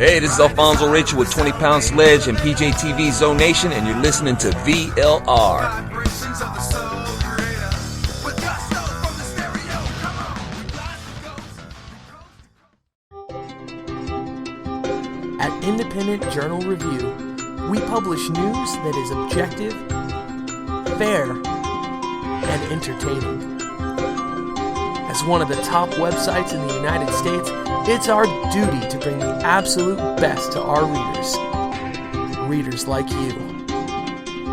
Hey, this is Alfonso Rachel with 20 Pound Sledge and PJTV Zone Nation, and you're listening to VLR. At Independent Journal Review, we publish news that is objective, fair, and entertaining. As one of the top websites in the United States, it's our duty to bring the absolute best to our readers like you.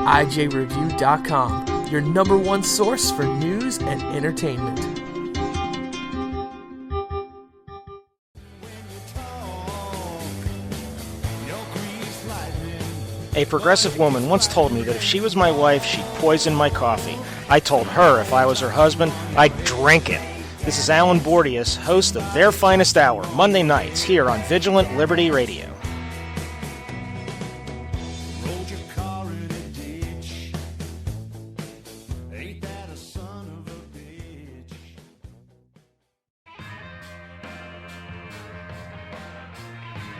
IJReview.com, your number one source for news and entertainment. A progressive woman once told me that if she was my wife, she'd poison my coffee. I told her if I was her husband, I'd drink it. This is Alan Bordius, host of Their Finest Hour, Monday nights here on Vigilant Liberty Radio.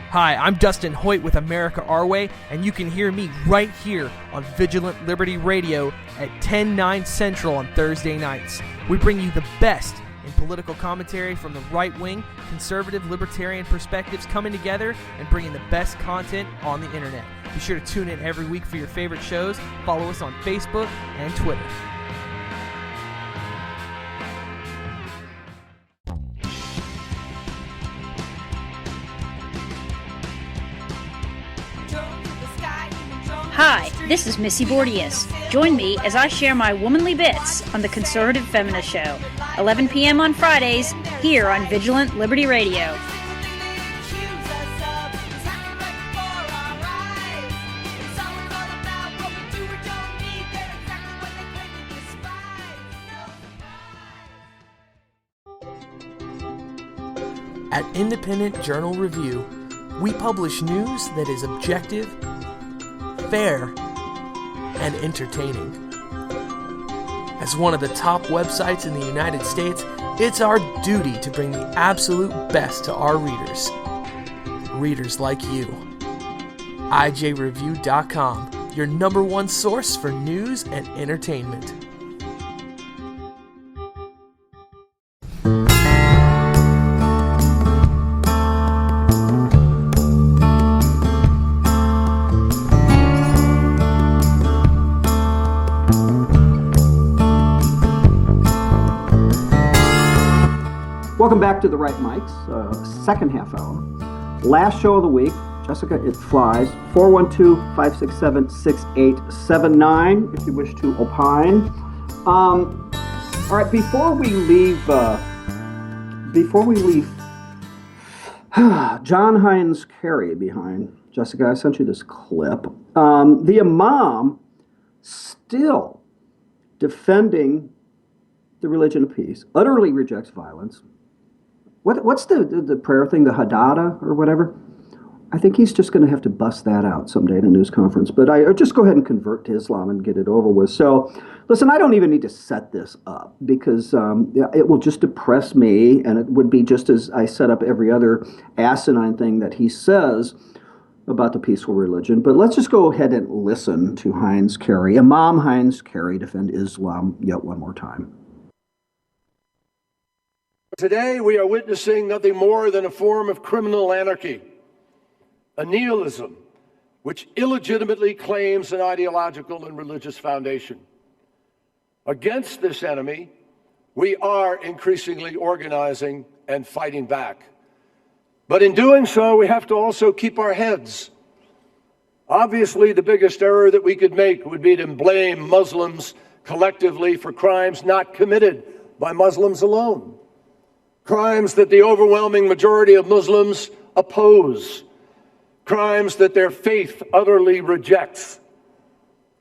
Hi, I'm Dustin Hoyt with America Our Way, and you can hear me right here on Vigilant Liberty Radio at 10/9 Central on Thursday nights. We bring you the best in political commentary from the right-wing, conservative, libertarian perspectives coming together and bringing the best content on the internet. Be sure to tune in every week for your favorite shows. Follow us on Facebook and Twitter. Hi, this is Missy Bordius. Join me as I share my womanly bits on the Conservative Feminist Show, 11 p.m. on Fridays, here on Vigilant Liberty Radio. At Independent Journal Review, we publish news that is objective, fair, and entertaining. As one of the top websites in the United States, it's our duty to bring the absolute best to our readers like you. IJReview.com, your number one source for news and entertainment. Welcome back to The Right Mics, second half hour. Last show of the week. Jessica, it flies. 412-567-6879 if you wish to opine. All right, before we leave John Hines Carey behind, Jessica, I sent you this clip. The Imam still defending the religion of peace, utterly rejects violence. What's the prayer thing, the Hadada or whatever? I think he's just going to have to bust that out someday in a news conference. But I just go ahead and convert to Islam and get it over with. So, listen, I don't even need to set this up because it will just depress me, and it would be just as I set up every other asinine thing that he says about the peaceful religion. But let's just go ahead and listen to Hines Carey, Imam Hines Carey, defend Islam yet one more time. Today, we are witnessing nothing more than a form of criminal anarchy, a nihilism which illegitimately claims an ideological and religious foundation. Against this enemy, we are increasingly organizing and fighting back. But in doing so, we have to also keep our heads. Obviously, the biggest error that we could make would be to blame Muslims collectively for crimes not committed by Muslims alone. Crimes that the overwhelming majority of Muslims oppose. Crimes that their faith utterly rejects.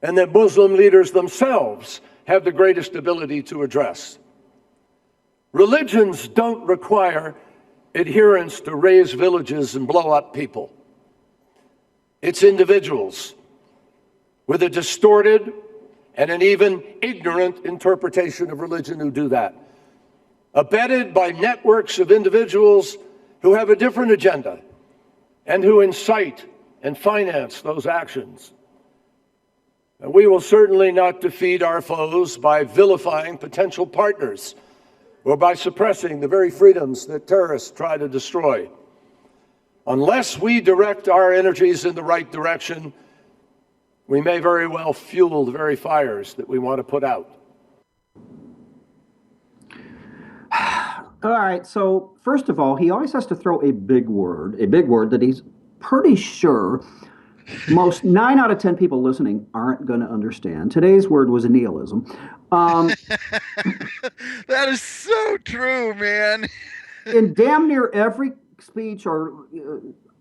And that Muslim leaders themselves have the greatest ability to address. Religions don't require adherents to raise villages and blow up people. It's individuals with a distorted and an even ignorant interpretation of religion who do that, abetted by networks of individuals who have a different agenda and who incite and finance those actions. And we will certainly not defeat our foes by vilifying potential partners or by suppressing the very freedoms that terrorists try to destroy. Unless we direct our energies in the right direction, we may very well fuel the very fires that we want to put out. All right, so first of all, he always has to throw a big word that he's pretty sure most 9 out of 10 people listening aren't going to understand. Today's word was nihilism. That is so true, man. In damn near every speech or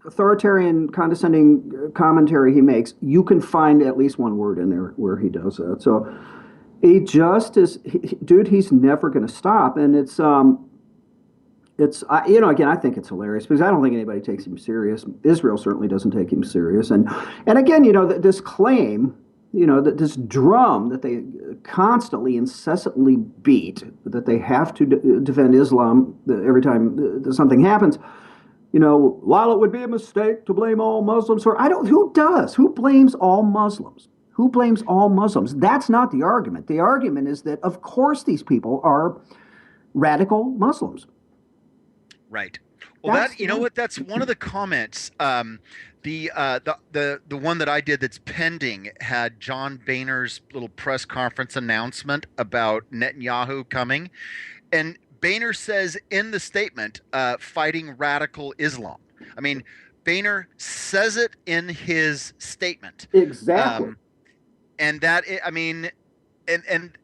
authoritarian, condescending commentary he makes, you can find at least one word in there where he does that. So he just is, dude. He's never going to stop, and it's again, I think it's hilarious because I don't think anybody takes him serious. Israel certainly doesn't take him serious, and again, this claim, that this drum that they constantly, incessantly beat, that they have to defend Islam every time something happens. While it would be a mistake to blame all Muslims, who does? Who blames all Muslims? Who blames all Muslims? That's not the argument. The argument is that, of course, these people are radical Muslims. Right. Well, that's one of the comments. The one that I did that's pending had John Boehner's little press conference announcement about Netanyahu coming, and Boehner says in the statement, fighting radical Islam. I mean, Boehner says it in his statement. Exactly. And that, I mean, and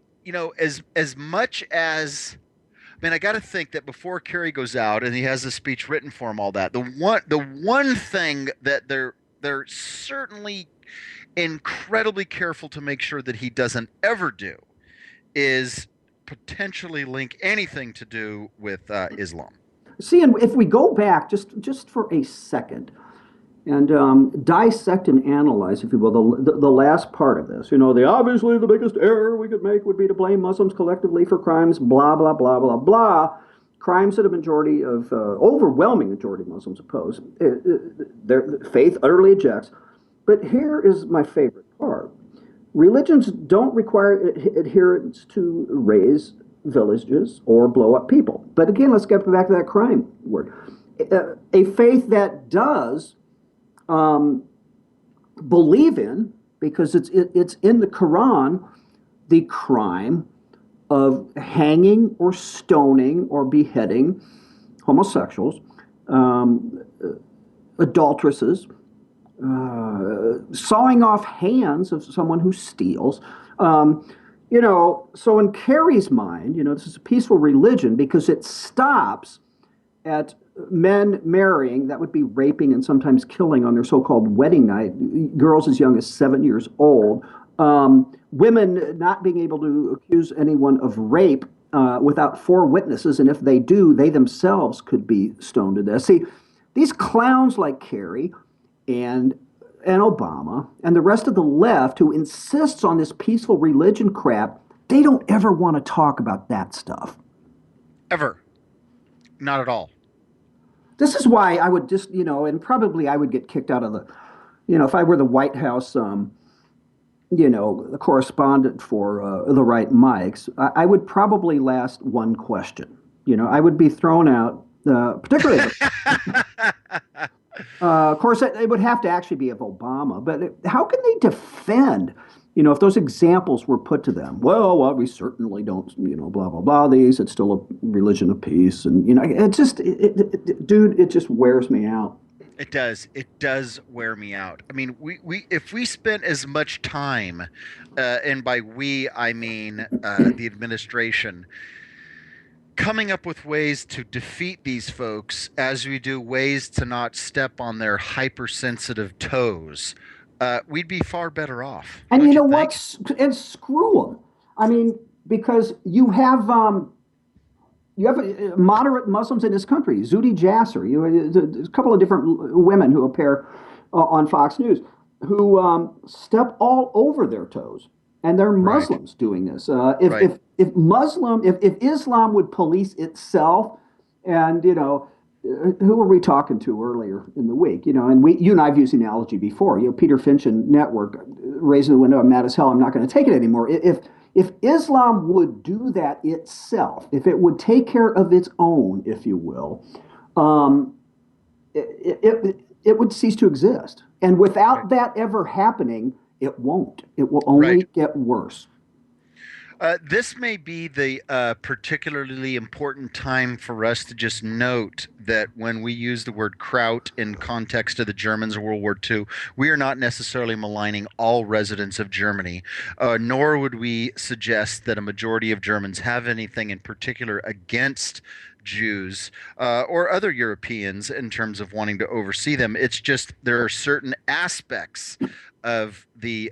as much as, I got to think that before Kerry goes out and he has a speech written for him, all that, the one thing that they're certainly incredibly careful to make sure that he doesn't ever do is potentially link anything to do with Islam. See, and if we go back just for a second and dissect and analyze, if you will, the last part of this, obviously the biggest error we could make would be to blame Muslims collectively for crimes, blah, blah, blah, blah, blah, crimes that a majority of, overwhelming majority of Muslims oppose. Their faith utterly ejects. But here is my favorite part. Religions don't require adherents to raise villages or blow up people. But again, let's get back to that crime word. A faith that does believe in, because it's in the Quran, the crime of hanging or stoning or beheading homosexuals, adulteresses, sawing off hands of someone who steals. So in Kerry's mind, this is a peaceful religion because it stops at men marrying, that would be raping and sometimes killing on their so-called wedding night, girls as young as 7 years old, women not being able to accuse anyone of rape without 4 witnesses, and if they do, they themselves could be stoned to death. See, these clowns like Kerry and Obama and the rest of the left who insists on this peaceful religion crap, they don't ever want to talk about that stuff. Ever. Not at all. This is why I would just, and probably I would get kicked out of the, if I were the White House, the correspondent for the right mics, I would probably last one question. I would be thrown out, particularly. Of course, it would have to actually be of Obama, but how can they defend, if those examples were put to them? Well, we certainly don't, blah, blah, blah, these, it's still a religion of peace. And, it just, dude, it just wears me out. It does. It does wear me out. I mean, if we spent as much time, and by we, I mean the administration, coming up with ways to defeat these folks as we do ways to not step on their hypersensitive toes, we'd be far better off. And you know what? And screw them. I mean, because you have moderate Muslims in this country. Zuhdi Jasser, a couple of different women who appear on Fox News who step all over their toes. And they're Muslims doing this. If Islam would police itself, and who were we talking to earlier in the week? And you and I've used the analogy before. Peter Finch and Network raising the window. I'm mad as hell. I'm not going to take it anymore. If Islam would do that itself, if it would take care of its own, if you will, it would cease to exist. And without that ever happening, it won't. It will only get worse. This may be the particularly important time for us to just note that when we use the word Kraut in context of the Germans of World War II, we are not necessarily maligning all residents of Germany, nor would we suggest that a majority of Germans have anything in particular against Jews or other Europeans in terms of wanting to oversee them. It's just there are certain aspects of the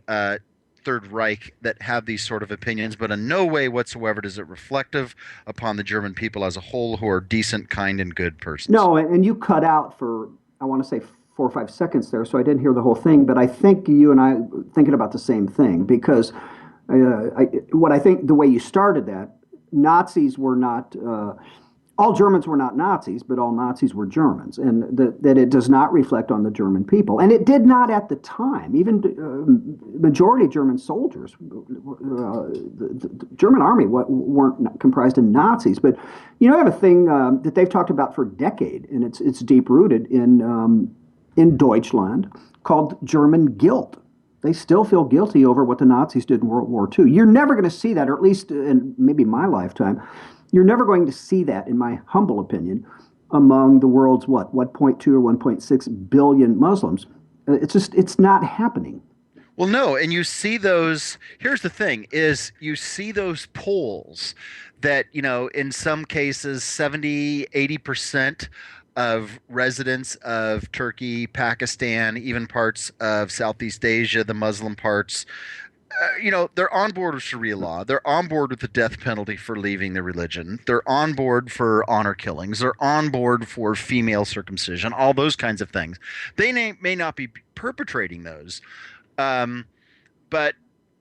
Third Reich that have these sort of opinions, but in no way whatsoever is it reflective upon the German people as a whole, who are decent, kind, and good persons. No, and you cut out for, I want to say 4 or 5 seconds there, so I didn't hear the whole thing, but I think you and I are thinking about the same thing, because what I think, the way you started that, Nazis were not... all Germans were not Nazis, but all Nazis were Germans, and that it does not reflect on the German people. And it did not at the time. Even majority of German soldiers, the German army weren't comprised of Nazis. But I have a thing that they've talked about for a decade, and it's deep-rooted in Deutschland, called German guilt. They still feel guilty over what the Nazis did in World War II. You're never going to see that, or at least in maybe my lifetime, you're never going to see that, in my humble opinion, among the world's, 1.2 or 1.6 billion Muslims. It's not happening. Well, no, and you see those, here's the thing, is you see those polls that, in some cases, 70, 80% of residents of Turkey, Pakistan, even parts of Southeast Asia, the Muslim parts, they're on board with Sharia law. They're on board with the death penalty for leaving the religion. They're on board for honor killings. They're on board for female circumcision, all those kinds of things. They may not be perpetrating those. But,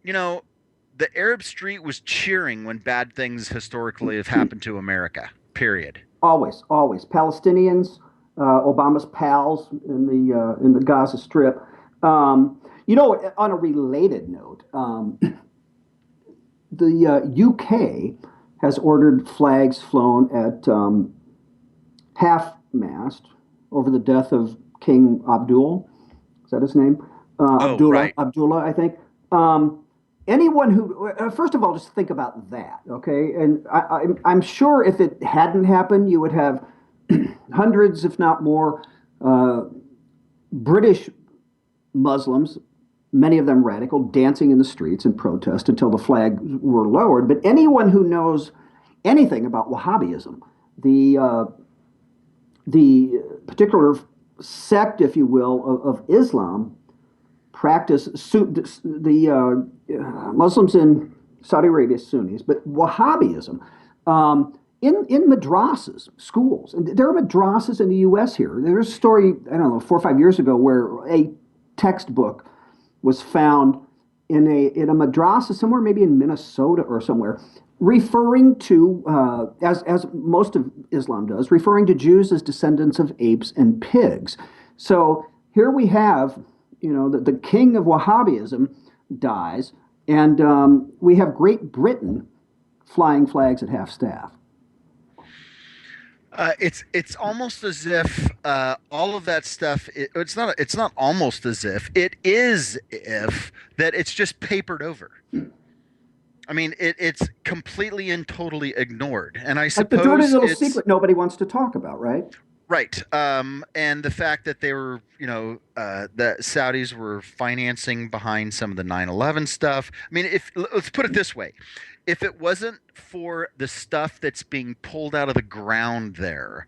the Arab street was cheering when bad things historically have happened to America, period. Always. Palestinians, Obama's pals in the Gaza Strip. On a related note, the UK has ordered flags flown at half-mast over the death of King Abdul. Is that his name? Abdullah, right. Abdullah, I think. Anyone who, first of all, just think about that, okay? And I'm sure if it hadn't happened, you would have hundreds, if not more, British Muslims, many of them radical, dancing in the streets in protest until the flag were lowered. But anyone who knows anything about Wahhabism, the particular sect, if you will, of Islam, practice the Muslims in Saudi Arabia, Sunnis, but Wahhabism in madrasas, schools. And there are madrasas in the U.S. here. There's a story, 4 or 5 years ago, where a textbook was found in a madrasa somewhere, maybe in Minnesota or somewhere, referring to, as most of Islam does, referring to Jews as descendants of apes and pigs. So here we have, the king of Wahhabism dies, and we have Great Britain flying flags at half-staff. It's almost as if all of that stuff. It's not almost as if it is if that it's just papered over. I mean, it's completely and totally ignored. And I suppose the dirty little secret nobody wants to talk about, right? Right. And the fact that they were, the Saudis were financing behind some of the 9/11 stuff. I mean, let's put it this way. If it wasn't for the stuff that's being pulled out of the ground there,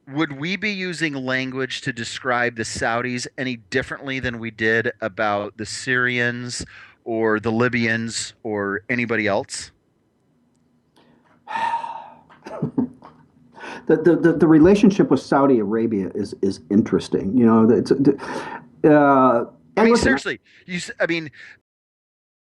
would we be using language to describe the Saudis any differently than we did about the Syrians or the Libyans or anybody else? The relationship with Saudi Arabia is interesting. I mean, seriously,